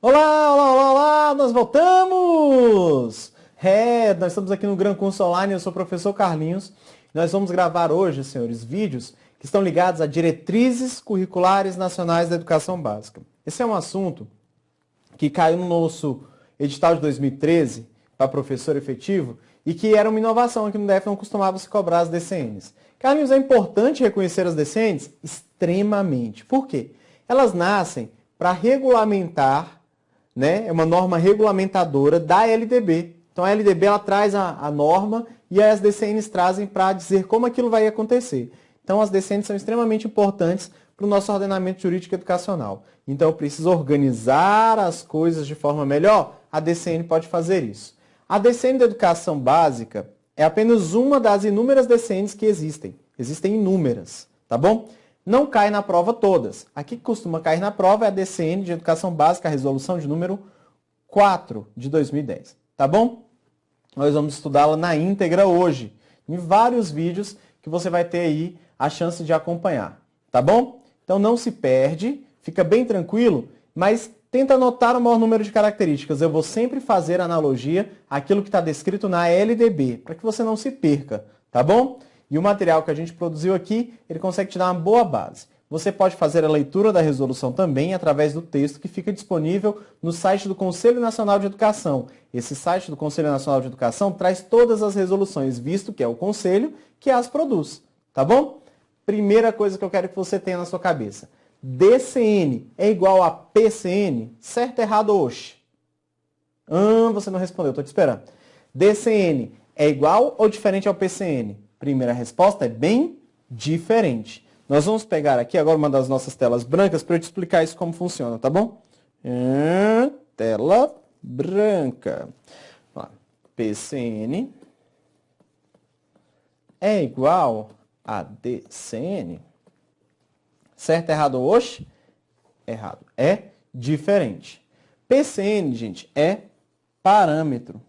Olá, olá, olá, olá, nós voltamos! Nós estamos aqui no Gran Curso Online, eu sou o professor Carlinhos. Nós vamos gravar hoje, senhores, vídeos que estão ligados a diretrizes curriculares nacionais da educação básica. Esse é um assunto que caiu no nosso edital de 2013 para professor efetivo e que era uma inovação, aqui no DF não costumava se cobrar as DCNs. Carlinhos, é importante reconhecer as DCNs? Extremamente. Por quê? Elas nascem para regulamentar, né, é uma norma regulamentadora da LDB. Então a LDB ela traz a norma e as DCNs trazem para dizer como aquilo vai acontecer. Então as DCNs são extremamente importantes para o nosso ordenamento jurídico educacional. Então eu preciso organizar as coisas de forma melhor, a DCN pode fazer isso. A DCN da educação básica é apenas uma das inúmeras DCNs que existem. Existem inúmeras, tá bom? Não cai na prova todas. Aqui que costuma cair na prova é a DCN de Educação Básica, a resolução de número 4 de 2010. Tá bom? Nós vamos estudá-la na íntegra hoje, em vários vídeos que você vai ter aí a chance de acompanhar. Tá bom? Então não se perde, fica bem tranquilo, mas tenta anotar o maior número de características. Eu vou sempre fazer analogia àquilo que está descrito na LDB, para que você não se perca. Tá bom? E o material que a gente produziu aqui, ele consegue te dar uma boa base. Você pode fazer a leitura da resolução também através do texto que fica disponível no site do Conselho Nacional de Educação. Esse site do Conselho Nacional de Educação traz todas as resoluções, visto que é o Conselho que as produz. Tá bom? Primeira coisa que eu quero que você tenha na sua cabeça. DCN é igual a PCN? Certo, errado, oxe? Você não respondeu, estou te esperando. DCN é igual ou diferente ao PCN? Primeira resposta é bem diferente. Nós vamos pegar aqui agora uma das nossas telas brancas para eu te explicar isso como funciona, tá bom? Tela branca. PCN é igual a DCN. Certo, errado ou oxe? Errado. É diferente. PCN, gente, é parâmetro.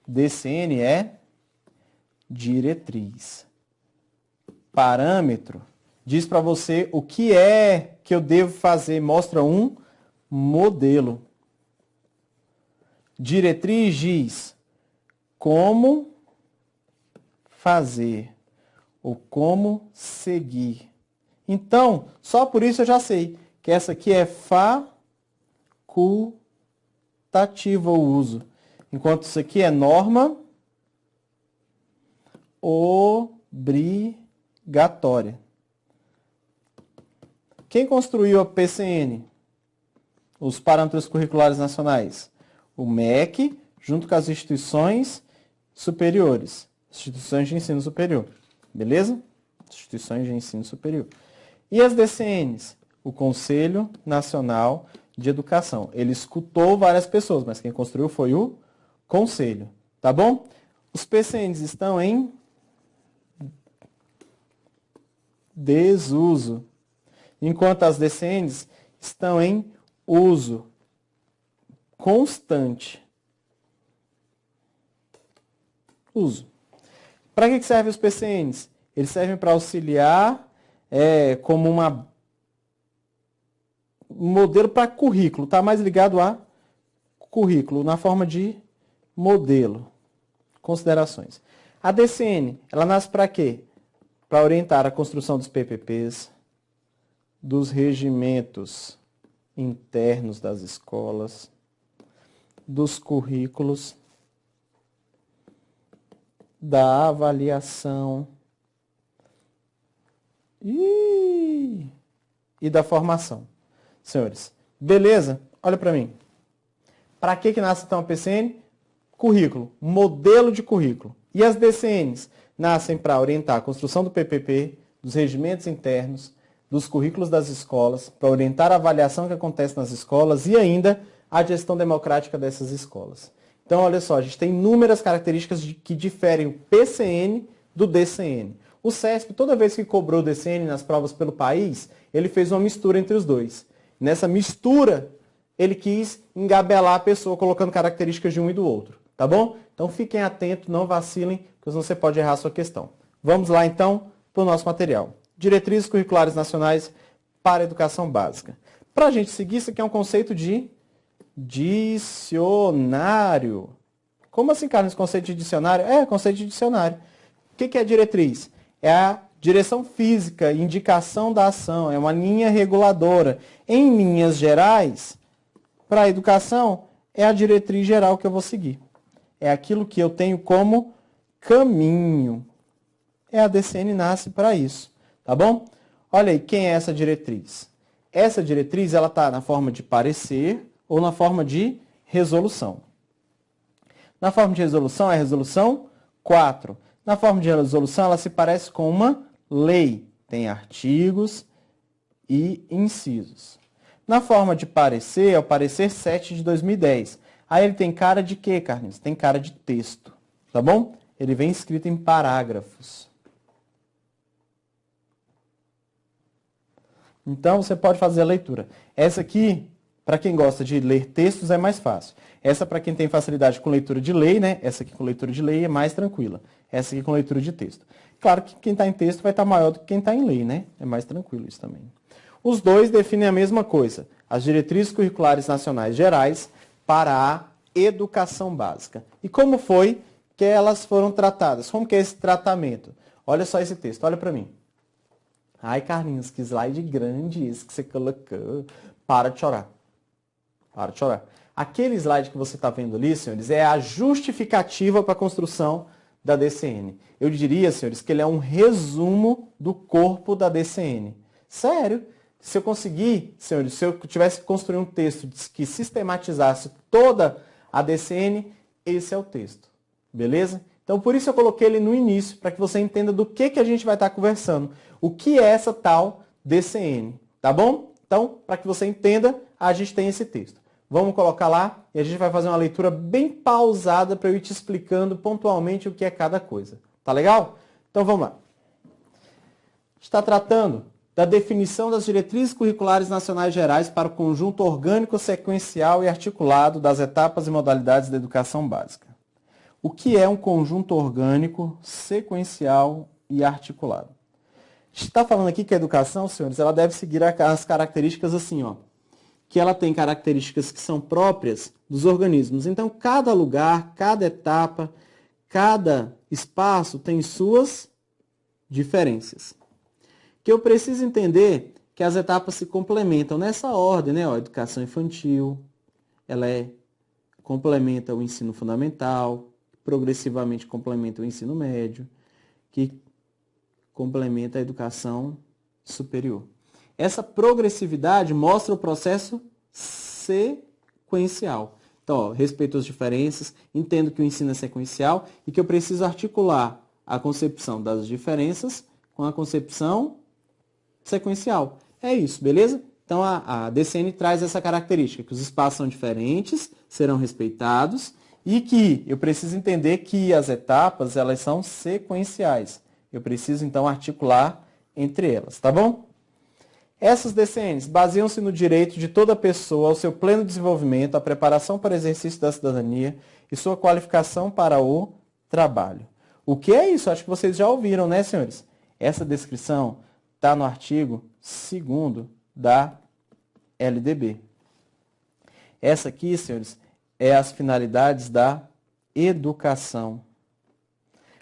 DCN é diretriz. Parâmetro diz para você o que é que eu devo fazer, mostra um modelo. Diretriz diz como fazer ou como seguir. Então, só por isso eu já sei que essa aqui é facultativa o uso. Enquanto isso aqui é norma obrigatória. Quem construiu a PCN? Os parâmetros curriculares nacionais. O MEC, junto com as instituições superiores. Instituições de ensino superior. Beleza? Instituições de ensino superior. E as DCNs? O Conselho Nacional de Educação. Ele escutou várias pessoas, mas quem construiu foi o Conselho, tá bom? Os PCNs estão em desuso, enquanto as DCNs estão em uso constante. Uso. Para que servem os PCNs? Eles servem para auxiliar como um modelo para currículo, está mais ligado a currículo, na forma de modelo. Considerações. A DCN, ela nasce para quê? Para orientar a construção dos PPPs, dos regimentos internos das escolas, dos currículos, da avaliação e da formação. Senhores, beleza? Olha para mim. Para que nasce então a PCN? Currículo, modelo de currículo. E as DCNs nascem para orientar a construção do PPP, dos regimentos internos, dos currículos das escolas, para orientar a avaliação que acontece nas escolas e ainda a gestão democrática dessas escolas. Então, olha só, a gente tem inúmeras características que diferem o PCN do DCN. O CESP, toda vez que cobrou o DCN nas provas pelo país, ele fez uma mistura entre os dois. Nessa mistura, ele quis engabelar a pessoa colocando características de um e do outro. Tá bom? Então fiquem atentos, não vacilem, porque senão você pode errar a sua questão. Vamos lá então para o nosso material. Diretrizes curriculares nacionais para a educação básica. Para a gente seguir, isso aqui é um conceito de dicionário. Como assim, Carlos, conceito de dicionário? É, conceito de dicionário. O que é diretriz? É a direção física, indicação da ação, é uma linha reguladora. Em linhas gerais, para a educação, é a diretriz geral que eu vou seguir. É aquilo que eu tenho como caminho. A DCN nasce para isso, tá bom? Olha aí, quem é essa diretriz? Essa diretriz, ela está na forma de parecer ou na forma de resolução. Na forma de resolução, é a resolução 4. Na forma de resolução, ela se parece com uma lei. Tem artigos e incisos. Na forma de parecer, é o parecer 7 de 2010. Aí ele tem cara de quê, Carlinhos? Tem cara de texto, tá bom? Ele vem escrito em parágrafos. Então, você pode fazer a leitura. Essa aqui, para quem gosta de ler textos, é mais fácil. Essa, para quem tem facilidade com leitura de lei, né? Essa aqui com leitura de lei é mais tranquila. Essa aqui com leitura de texto. Claro que quem está em texto vai estar maior do que quem está em lei, né? É mais tranquilo isso também. Os dois definem a mesma coisa. As diretrizes curriculares nacionais gerais para a educação básica. E como foi que elas foram tratadas? Como que é esse tratamento? Olha só esse texto, olha para mim. Ai, Carlinhos, que slide grande esse que você colocou. Para de chorar. Para de chorar. Aquele slide que você está vendo ali, senhores, é a justificativa para a construção da DCN. Eu diria, senhores, que ele é um resumo do corpo da DCN. Sério. Se eu conseguir, senhores, se eu tivesse que construir um texto que sistematizasse toda a DCN, esse é o texto. Beleza? Então, por isso eu coloquei ele no início, para que você entenda do que a gente vai estar conversando. O que é essa tal DCN, tá bom? Então, para que você entenda, a gente tem esse texto. Vamos colocar lá e a gente vai fazer uma leitura bem pausada para eu ir te explicando pontualmente o que é cada coisa. Tá legal? Então, vamos lá. Está tratando da definição das diretrizes curriculares nacionais gerais para o conjunto orgânico, sequencial e articulado das etapas e modalidades da educação básica. O que é um conjunto orgânico, sequencial e articulado? A gente está falando aqui que a educação, senhores, ela deve seguir as características assim, ó, que ela tem características que são próprias dos organismos. Então, cada lugar, cada etapa, cada espaço tem suas diferenças. Que eu preciso entender que as etapas se complementam nessa ordem, né? Ó, educação infantil, ela complementa o ensino fundamental, progressivamente complementa o ensino médio, que complementa a educação superior. Essa progressividade mostra o processo sequencial. Então, ó, respeito às diferenças, entendo que o ensino é sequencial e que eu preciso articular a concepção das diferenças com a concepção sequencial. É isso, beleza? Então, a DCN traz essa característica, que os espaços são diferentes, serão respeitados, e que eu preciso entender que as etapas, elas são sequenciais. Eu preciso, então, articular entre elas, tá bom? Essas DCNs baseiam-se no direito de toda pessoa ao seu pleno desenvolvimento, à preparação para o exercício da cidadania e sua qualificação para o trabalho. O que é isso? Acho que vocês já ouviram, né, senhores? Essa descrição está no artigo 2º da LDB. Essa aqui, senhores, é as finalidades da educação.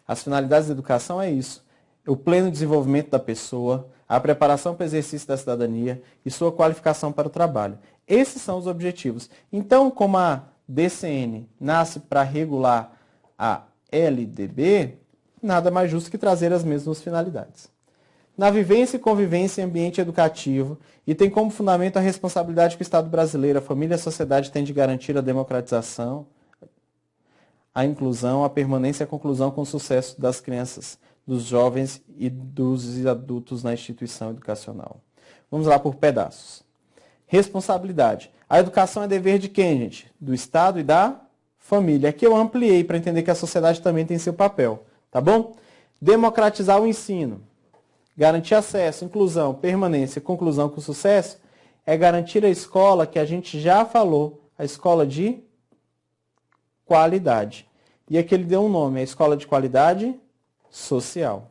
As finalidades da educação é isso. O pleno desenvolvimento da pessoa, a preparação para o exercício da cidadania e sua qualificação para o trabalho. Esses são os objetivos. Então, como a DCN nasce para regular a LDB, nada mais justo que trazer as mesmas finalidades. Na vivência e convivência em ambiente educativo e tem como fundamento a responsabilidade que o Estado brasileiro, a família e a sociedade têm de garantir a democratização, a inclusão, a permanência e a conclusão com o sucesso das crianças, dos jovens e dos adultos na instituição educacional. Vamos lá por pedaços. Responsabilidade. A educação é dever de quem, gente? Do Estado e da família. Aqui eu ampliei para entender que a sociedade também tem seu papel, tá bom? Democratizar o ensino. Garantir acesso, inclusão, permanência e conclusão com sucesso é garantir a escola que a gente já falou, a escola de qualidade. E aqui ele deu um nome, a escola de qualidade social.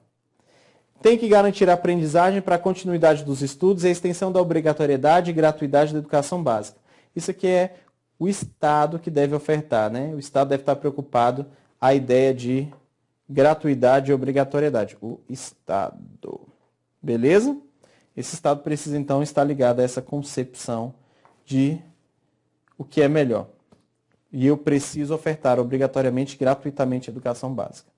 Tem que garantir a aprendizagem para a continuidade dos estudos e a extensão da obrigatoriedade e gratuidade da educação básica. Isso aqui é o Estado que deve ofertar, né? O Estado deve estar preocupado a ideia de gratuidade e obrigatoriedade. O Estado. Beleza? Esse Estado precisa, então, estar ligado a essa concepção de o que é melhor. E eu preciso ofertar obrigatoriamente, gratuitamente, a educação básica.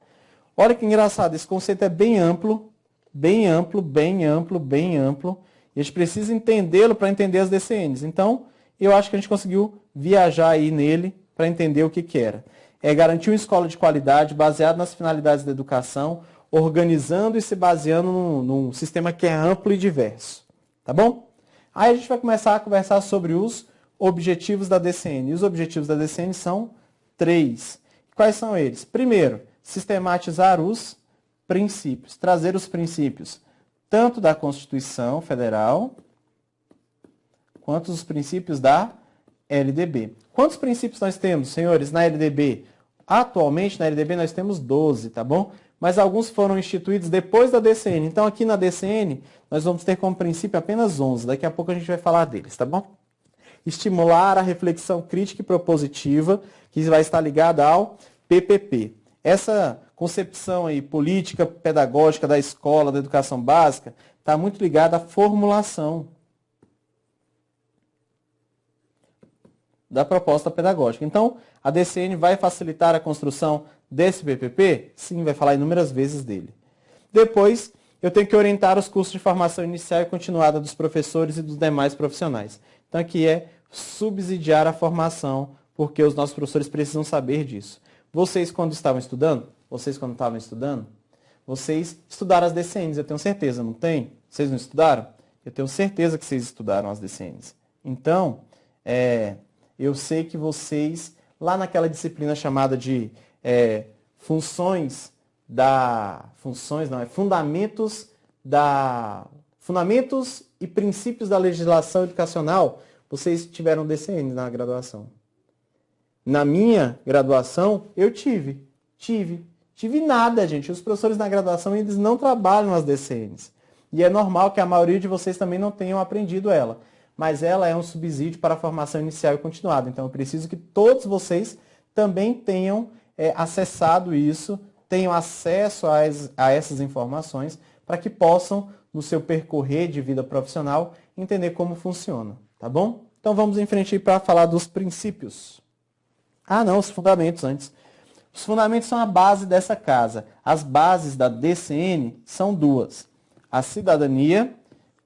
Olha que engraçado, esse conceito é bem amplo, bem amplo, bem amplo, bem amplo. E a gente precisa entendê-lo para entender as DCNs. Então, eu acho que a gente conseguiu viajar aí nele para entender o que era. É garantir uma escola de qualidade baseada nas finalidades da educação, organizando e se baseando num sistema que é amplo e diverso. Tá bom? Aí a gente vai começar a conversar sobre os objetivos da DCN. E os objetivos da DCN são 3. Quais são eles? Primeiro, sistematizar os princípios. Trazer os princípios tanto da Constituição Federal quanto os princípios da LDB. Quantos princípios nós temos, senhores, na LDB? Atualmente, na LDB, nós temos 12, tá bom? Mas alguns foram instituídos depois da DCN. Então, aqui na DCN, nós vamos ter como princípio apenas 11. Daqui a pouco a gente vai falar deles, tá bom? Estimular a reflexão crítica e propositiva, que vai estar ligada ao PPP. Essa concepção aí, política pedagógica da escola, da educação básica, está muito ligada à formulação da proposta pedagógica. Então, a DCN vai facilitar a construção desse PPP? Sim, vai falar inúmeras vezes dele. Depois, eu tenho que orientar os cursos de formação inicial e continuada dos professores e dos demais profissionais. Então, aqui é subsidiar a formação, porque os nossos professores precisam saber disso. Vocês, quando estavam estudando, vocês estudaram as DCNs, eu tenho certeza, não tem? Vocês não estudaram? Eu tenho certeza que vocês estudaram as DCNs. Então, eu sei que vocês, lá naquela disciplina chamada de fundamentos e princípios da legislação educacional, vocês tiveram DCN na graduação. Na minha graduação, eu tive nada, gente. Os professores na graduação, eles não trabalham as DCNs. E é normal que a maioria de vocês também não tenham aprendido ela. Mas ela é um subsídio para a formação inicial e continuada. Então, eu preciso que todos vocês também tenham acessado isso, tenham acesso a essas informações, para que possam, no seu percorrer de vida profissional, entender como funciona. Tá bom? Então, vamos em frente para falar dos princípios. Não, os fundamentos antes. Os fundamentos são a base dessa casa. As bases da DCN são 2. A cidadania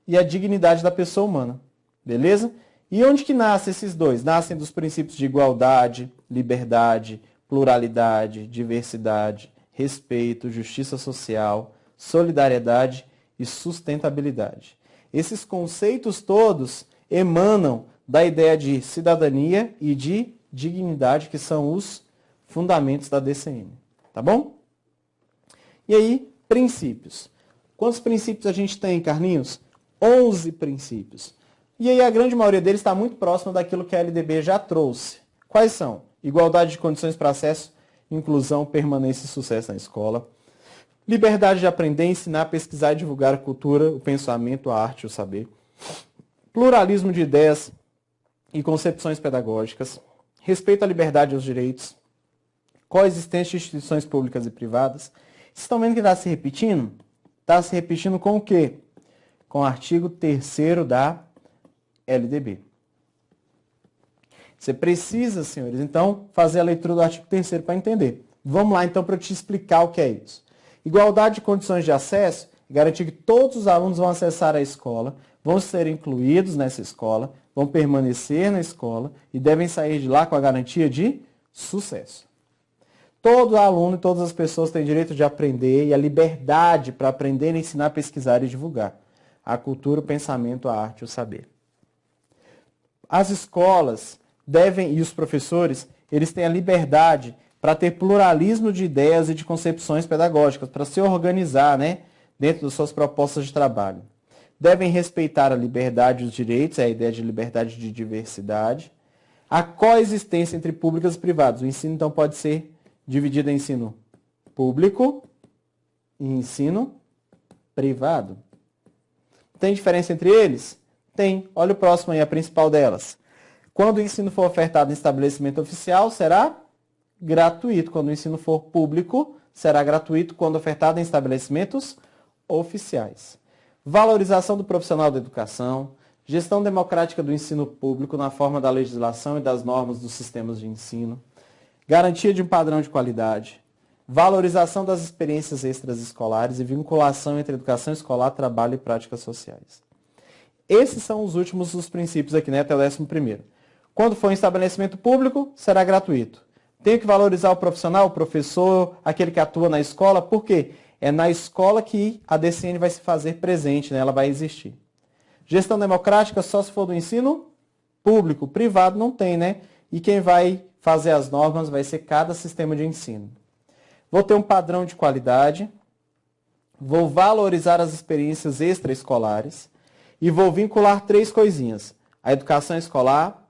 e a dignidade da pessoa humana. Beleza? E onde que nascem esses dois? Nascem dos princípios de igualdade, liberdade, pluralidade, diversidade, respeito, justiça social, solidariedade e sustentabilidade. Esses conceitos todos emanam da ideia de cidadania e de dignidade, que são os fundamentos da DCN. Tá bom? E aí, princípios. Quantos princípios a gente tem, Carlinhos? 11 princípios. E aí a grande maioria deles está muito próximo daquilo que a LDB já trouxe. Quais são? Igualdade de condições para acesso, inclusão, permanência e sucesso na escola. Liberdade de aprender, ensinar, pesquisar e divulgar a cultura, o pensamento, a arte e o saber. Pluralismo de ideias e concepções pedagógicas. Respeito à liberdade e aos direitos. Coexistência de instituições públicas e privadas. Vocês estão vendo que está se repetindo? Está se repetindo com o quê? Com o artigo 3º da LDB. Você precisa, senhores, então, fazer a leitura do artigo 3º para entender. Vamos lá, então, para eu te explicar o que é isso. Igualdade de condições de acesso, garantir que todos os alunos vão acessar a escola, vão ser incluídos nessa escola, vão permanecer na escola e devem sair de lá com a garantia de sucesso. Todo aluno e todas as pessoas têm direito de aprender e a liberdade para aprender, ensinar, pesquisar e divulgar a cultura, o pensamento, a arte e o saber. As escolas devem, e os professores, eles têm a liberdade para ter pluralismo de ideias e de concepções pedagógicas, para se organizar, né, dentro das suas propostas de trabalho. Devem respeitar a liberdade e os direitos, é a ideia de liberdade de diversidade. A coexistência entre públicos e privados. O ensino, então, pode ser dividido em ensino público e ensino privado. Tem diferença entre eles? Tem. Olha o próximo aí, a principal delas. Quando o ensino for ofertado em estabelecimento oficial, será gratuito. Quando o ensino for público, será gratuito quando ofertado em estabelecimentos oficiais. Valorização do profissional da educação, gestão democrática do ensino público na forma da legislação e das normas dos sistemas de ensino, garantia de um padrão de qualidade, valorização das experiências extraescolares e vinculação entre educação escolar, trabalho e práticas sociais. Esses são os últimos dos princípios aqui, né, até o 11º. Quando for em estabelecimento público, será gratuito. Tenho que valorizar o profissional, o professor, aquele que atua na escola, por quê? É na escola que a DCN vai se fazer presente, né? Ela vai existir. Gestão democrática só se for do ensino público, privado não tem, né? E quem vai fazer as normas vai ser cada sistema de ensino. Vou ter um padrão de qualidade, vou valorizar as experiências extraescolares e vou vincular 3 coisinhas. A educação escolar,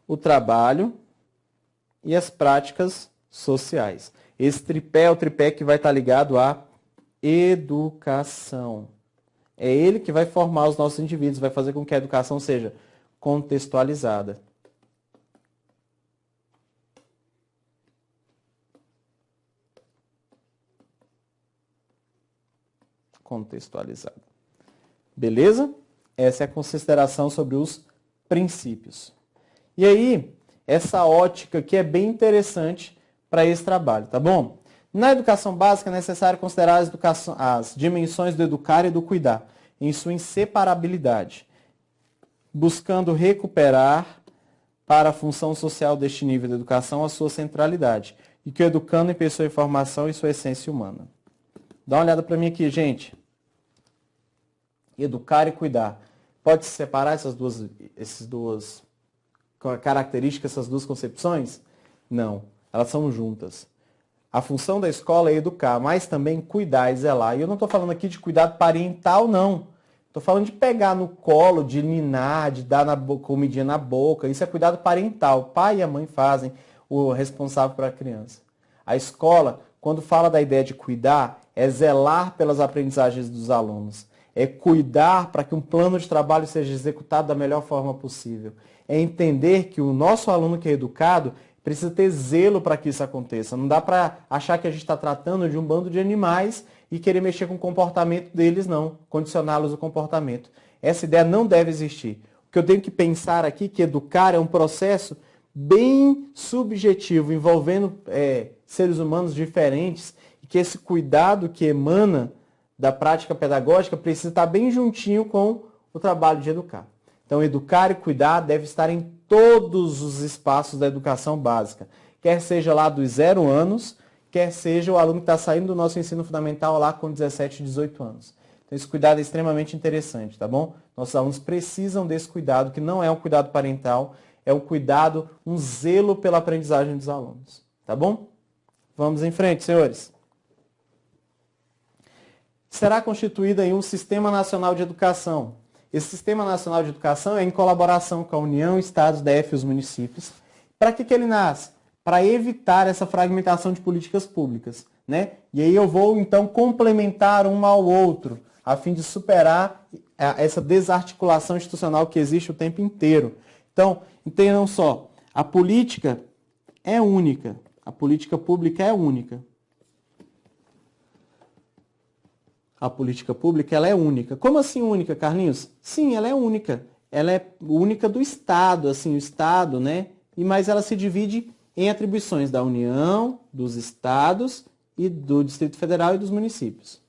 o trabalho e as práticas sociais. Esse tripé é o tripé que vai estar ligado à educação. É ele que vai formar os nossos indivíduos, vai fazer com que a educação seja contextualizada. Contextualizada. Beleza? Essa é a consideração sobre os princípios. E aí, essa ótica aqui é bem interessante para esse trabalho, tá bom? Na educação básica é necessário considerar as dimensões do educar e do cuidar, em sua inseparabilidade, buscando recuperar para a função social deste nível de educação a sua centralidade, e que o educando em pessoa e formação e sua essência humana. Dá uma olhada para mim aqui, gente. Educar e cuidar. Pode se separar essas duas características, essas duas concepções? Não, elas são juntas. A função da escola é educar, mas também cuidar e zelar. E eu não estou falando aqui de cuidado parental, não. Estou falando de pegar no colo, de ninar, de dar comidinha na boca. Isso é cuidado parental. O pai e a mãe fazem o responsável para a criança. A escola, quando fala da ideia de cuidar, é zelar pelas aprendizagens dos alunos. É cuidar para que um plano de trabalho seja executado da melhor forma possível. É entender que o nosso aluno que é educado precisa ter zelo para que isso aconteça. Não dá para achar que a gente está tratando de um bando de animais e querer mexer com o comportamento deles, não. Condicioná-los ao comportamento. Essa ideia não deve existir. O que eu tenho que pensar aqui é que educar é um processo bem subjetivo, envolvendo seres humanos diferentes, e que esse cuidado que emana da prática pedagógica precisa estar bem juntinho com o trabalho de educar. Então, educar e cuidar deve estar em todos os espaços da educação básica, quer seja lá dos 0 anos, quer seja o aluno que está saindo do nosso ensino fundamental lá com 17, 18 anos. Então, esse cuidado é extremamente interessante, tá bom? Nossos alunos precisam desse cuidado, que não é um cuidado parental, é um cuidado, um zelo pela aprendizagem dos alunos, tá bom? Vamos em frente, senhores. Será constituído aí um Sistema Nacional de Educação. Esse Sistema Nacional de Educação é em colaboração com a União, Estados, DF e os municípios. Para que ele nasce? Para evitar essa fragmentação de políticas públicas, né? E aí eu vou, então, complementar um ao outro, a fim de superar essa desarticulação institucional que existe o tempo inteiro. Então, entendam só, a política é única, a política pública é única. A política pública ela é única. Como assim única, Carlinhos? Sim, ela é única. Ela é única do Estado, assim, o Estado, né? Mas ela se divide em atribuições da União, dos Estados e do Distrito Federal e dos municípios.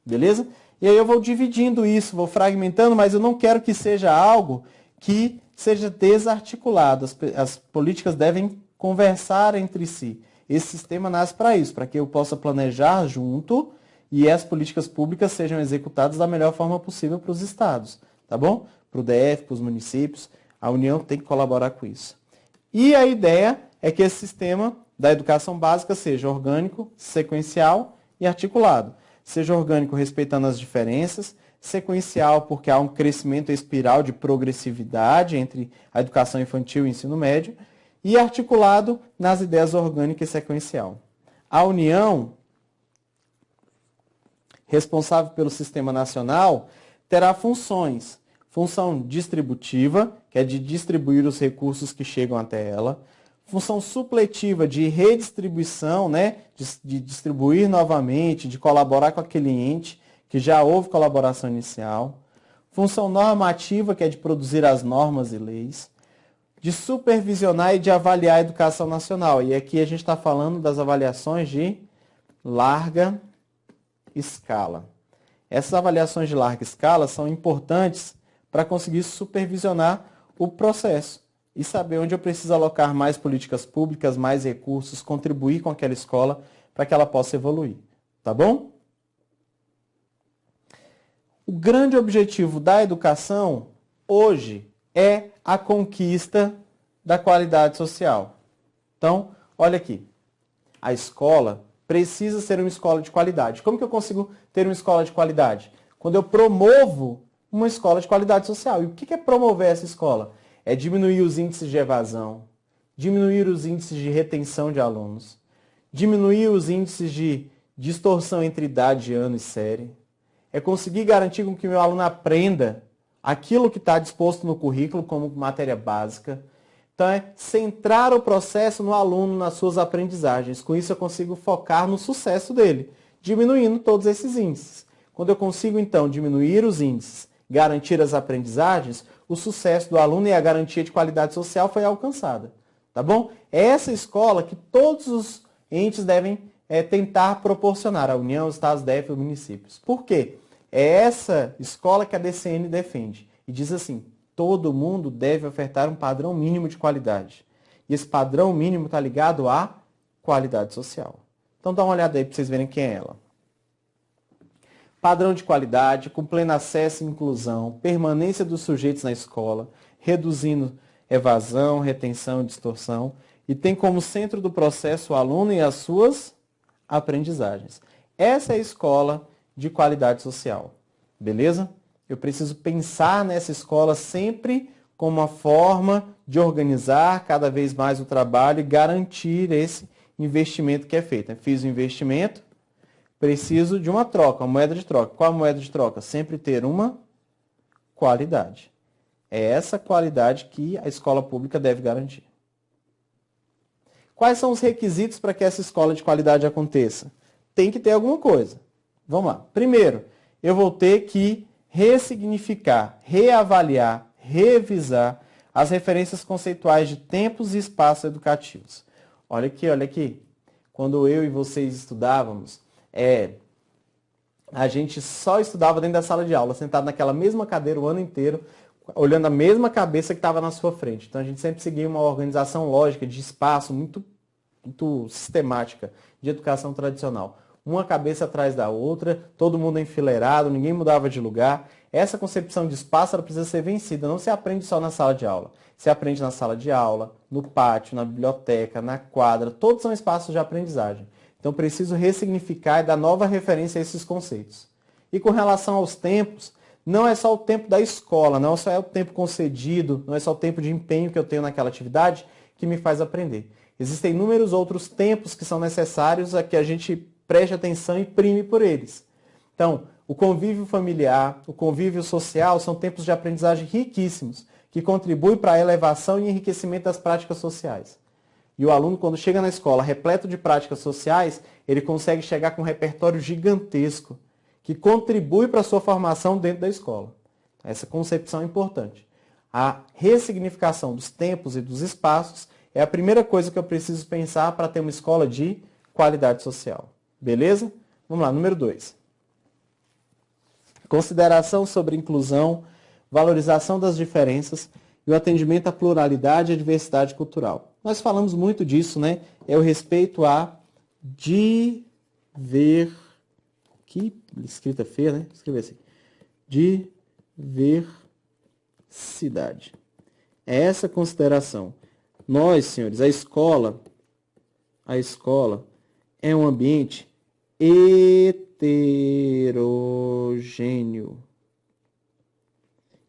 Beleza? E aí eu vou dividindo isso, vou fragmentando, mas eu não quero que seja algo que seja desarticulado. As políticas devem conversar entre si. Esse sistema nasce para isso, para que eu possa planejar junto e as políticas públicas sejam executadas da melhor forma possível para os estados, tá bom? Para o DF, para os municípios, a União tem que colaborar com isso. E a ideia é que esse sistema da educação básica seja orgânico, sequencial e articulado. Seja orgânico respeitando as diferenças, sequencial porque há um crescimento espiral de progressividade entre a educação infantil e o ensino médio, e articulado nas ideias orgânica e sequencial. A União responsável pelo Sistema Nacional, terá funções. Função distributiva, que é de distribuir os recursos que chegam até ela. Função supletiva, de redistribuição, né? De distribuir novamente, de colaborar com aquele ente que já houve colaboração inicial. Função normativa, que é de produzir as normas e leis. De supervisionar e de avaliar a educação nacional. E aqui a gente está falando das avaliações de larga escala. Essas avaliações de larga escala são importantes para conseguir supervisionar o processo e saber onde eu preciso alocar mais políticas públicas, mais recursos, contribuir com aquela escola para que ela possa evoluir. Tá bom? O grande objetivo da educação hoje é a conquista da qualidade social. Então, olha aqui. A escola precisa ser uma escola de qualidade. Como que eu consigo ter uma escola de qualidade? Quando eu promovo uma escola de qualidade social. E o que é promover essa escola? É diminuir os índices de evasão, diminuir os índices de retenção de alunos, diminuir os índices de distorção entre idade, ano e série. É conseguir garantir com que o meu aluno aprenda aquilo que está disposto no currículo como matéria básica. Então, é centrar o processo no aluno, nas suas aprendizagens. Com isso, eu consigo focar no sucesso dele, diminuindo todos esses índices. Quando eu consigo, então, diminuir os índices, garantir as aprendizagens, o sucesso do aluno e a garantia de qualidade social foi alcançada. Tá bom? É essa escola que todos os entes devem tentar proporcionar, a União, os Estados, DF e os municípios. Por quê? É essa escola que a DCN defende. E diz assim, todo mundo deve ofertar um padrão mínimo de qualidade. E esse padrão mínimo está ligado à qualidade social. Então dá uma olhada aí para vocês verem quem é ela. Padrão de qualidade, com pleno acesso e inclusão, permanência dos sujeitos na escola, reduzindo evasão, retenção e distorção, e tem como centro do processo o aluno e as suas aprendizagens. Essa é a escola de qualidade social. Beleza? Eu preciso pensar nessa escola sempre como uma forma de organizar cada vez mais o trabalho e garantir esse investimento que é feito. Eu fiz o investimento, preciso de uma troca, uma moeda de troca. Qual a moeda de troca? Sempre ter uma qualidade. É essa qualidade que a escola pública deve garantir. Quais são os requisitos para que essa escola de qualidade aconteça? Tem que ter alguma coisa. Vamos lá. Primeiro, eu vou ter que ressignificar, reavaliar, revisar as referências conceituais de tempos e espaços educativos. Olha aqui, olha aqui. Quando eu e vocês estudávamos, a gente só estudava dentro da sala de aula, sentado naquela mesma cadeira o ano inteiro, olhando a mesma cabeça que estava na sua frente. Então a gente sempre seguia uma organização lógica de espaço muito sistemática de educação tradicional. Uma cabeça atrás da outra, todo mundo enfileirado, ninguém mudava de lugar. Essa concepção de espaço ela precisa ser vencida, não se aprende só na sala de aula. Se aprende na sala de aula, no pátio, na biblioteca, na quadra, todos são espaços de aprendizagem. Então preciso ressignificar e dar nova referência a esses conceitos. E com relação aos tempos, não é só o tempo da escola, não só é o tempo concedido, não é só o tempo de empenho que eu tenho naquela atividade que me faz aprender. Existem inúmeros outros tempos que são necessários a que a gente preste atenção e prime por eles. Então, o convívio familiar, o convívio social são tempos de aprendizagem riquíssimos, que contribuem para a elevação e enriquecimento das práticas sociais. E o aluno, quando chega na escola repleto de práticas sociais, ele consegue chegar com um repertório gigantesco, que contribui para a sua formação dentro da escola. Essa concepção é importante. A ressignificação dos tempos e dos espaços é a primeira coisa que eu preciso pensar para ter uma escola de qualidade social. Beleza? Vamos lá, número 2. Consideração sobre inclusão, valorização das diferenças e o atendimento à pluralidade e à diversidade cultural. Nós falamos muito disso, né? É o respeito à Que escrita feia, né? Escrever assim. Diversidade. É essa consideração. Nós, senhores, a escola é um ambiente heterogêneo.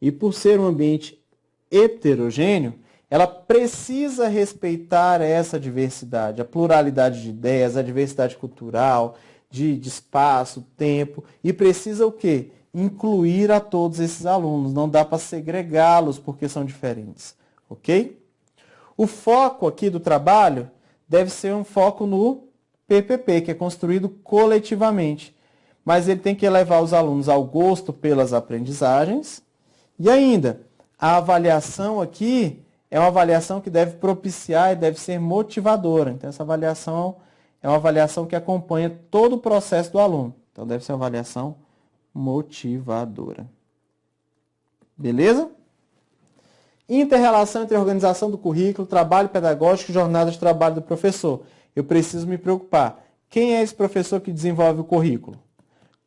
E por ser um ambiente heterogêneo, ela precisa respeitar essa diversidade, a pluralidade de ideias, a diversidade cultural, de espaço, tempo, e precisa o quê? Incluir a todos esses alunos. Não dá para segregá-los porque são diferentes, ok? O foco aqui do trabalho deve ser um foco no PPP, que é construído coletivamente. Mas ele tem que levar os alunos ao gosto pelas aprendizagens. E ainda, a avaliação aqui é uma avaliação que deve propiciar e deve ser motivadora. Então, essa avaliação é uma avaliação que acompanha todo o processo do aluno. Então, deve ser uma avaliação motivadora. Beleza? Inter-relação entre a organização do currículo, trabalho pedagógico e jornada de trabalho do professor. Eu preciso me preocupar. Quem é esse professor que desenvolve o currículo?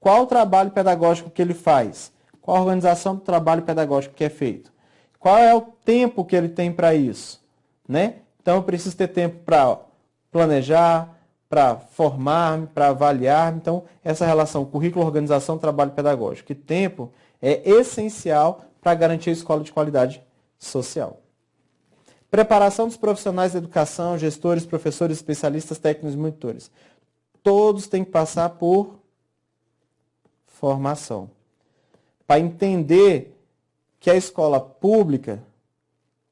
Qual o trabalho pedagógico que ele faz? Qual a organização do trabalho pedagógico que é feito? Qual é o tempo que ele tem para isso? Né? Então, eu preciso ter tempo para planejar, para formar-me, para avaliar. Então, essa relação currículo, organização, trabalho pedagógico e tempo é essencial para garantir a escola de qualidade social. Preparação dos profissionais da educação, gestores, professores, especialistas, técnicos e monitores. Todos têm que passar por formação. Para entender que a escola pública,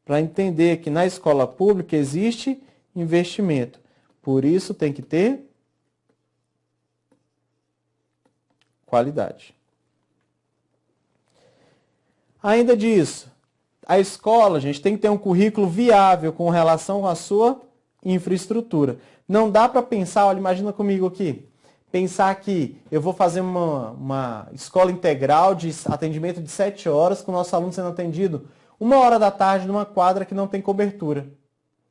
para entender que na escola pública existe investimento. Por isso tem que ter qualidade. Ainda disso, a escola, gente, tem que ter um currículo viável com relação à sua infraestrutura. Não dá para pensar, olha, imagina comigo aqui, pensar que eu vou fazer uma escola integral de atendimento de 7 horas com o nosso aluno sendo atendido 1h da tarde numa quadra que não tem cobertura.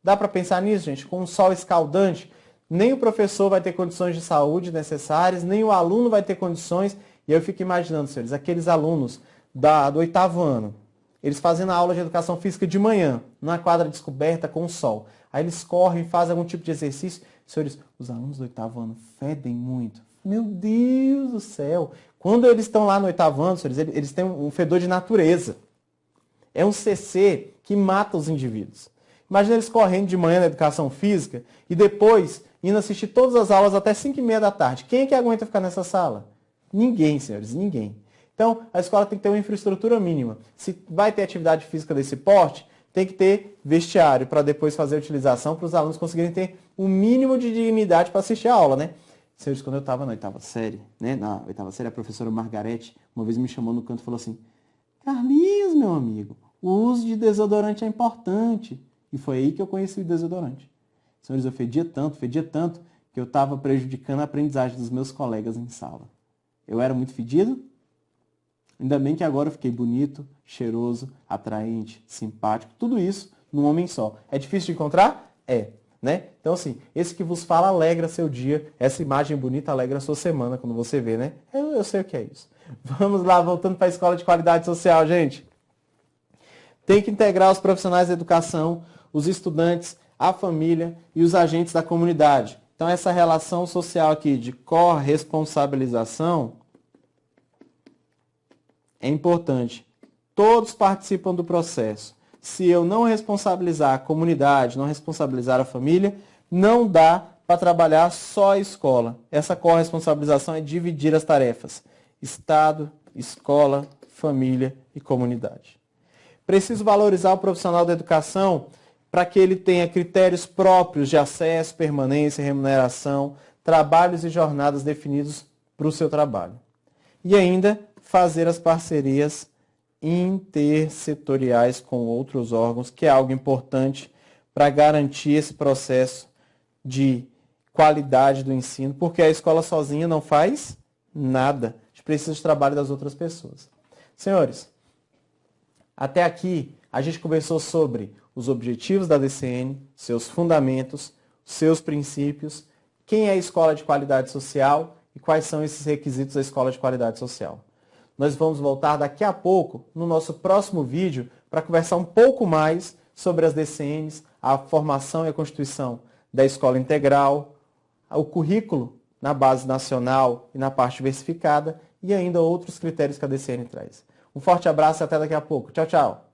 Dá para pensar nisso, gente? Com um sol escaldante, nem o professor vai ter condições de saúde necessárias, nem o aluno vai ter condições. E eu fico imaginando, senhores, aqueles alunos do 8º ano, eles fazendo a aula de educação física de manhã, numa quadra descoberta com o sol. Aí eles correm, fazem algum tipo de exercício. Senhores, os alunos do 8º ano fedem muito. Meu Deus do céu! Quando eles estão lá no 8º ano, senhores, eles têm um fedor de natureza. É um CC que mata os indivíduos. Imagina eles correndo de manhã na educação física e depois indo assistir todas as aulas até 5h30 da tarde. Quem é que aguenta ficar nessa sala? Ninguém, senhores, ninguém. Então, a escola tem que ter uma infraestrutura mínima. Se vai ter atividade física desse porte, tem que ter vestiário para depois fazer a utilização para os alunos conseguirem ter um mínimo de dignidade para assistir a aula, né? Senhores, quando eu estava na 8ª série, né? Na 8ª série, a professora Margarete uma vez me chamou no canto e falou assim: Carlinhos, meu amigo, o uso de desodorante é importante. E foi aí que eu conheci o desodorante. Senhores, eu fedia tanto, que eu estava prejudicando a aprendizagem dos meus colegas em sala. Eu era muito fedido? Ainda bem que agora eu fiquei bonito, cheiroso, atraente, simpático, tudo isso num homem só. É difícil de encontrar? É, né? Então, assim, esse que vos fala alegra seu dia, essa imagem bonita alegra a sua semana quando você vê, né? Eu sei o que é isso. Vamos lá, voltando para a escola de qualidade social, gente. Tem que integrar os profissionais da educação, os estudantes, a família e os agentes da comunidade. Então, essa relação social aqui de corresponsabilização é importante. Todos participam do processo. Se eu não responsabilizar a comunidade, não responsabilizar a família, não dá para trabalhar só a escola. Essa corresponsabilização é dividir as tarefas. Estado, escola, família e comunidade. Preciso valorizar o profissional da educação para que ele tenha critérios próprios de acesso, permanência, remuneração, trabalhos e jornadas definidos para o seu trabalho. E ainda fazer as parcerias intersetoriais com outros órgãos, que é algo importante para garantir esse processo de qualidade do ensino, porque a escola sozinha não faz nada. A gente precisa de trabalho das outras pessoas. Senhores, até aqui a gente conversou sobre os objetivos da DCN, seus fundamentos, seus princípios, quem é a escola de qualidade social e quais são esses requisitos da escola de qualidade social. Nós vamos voltar daqui a pouco, no nosso próximo vídeo, para conversar um pouco mais sobre as DCNs, a formação e a constituição da escola integral, o currículo na base nacional e na parte diversificada e ainda outros critérios que a DCN traz. Um forte abraço e até daqui a pouco. Tchau, tchau!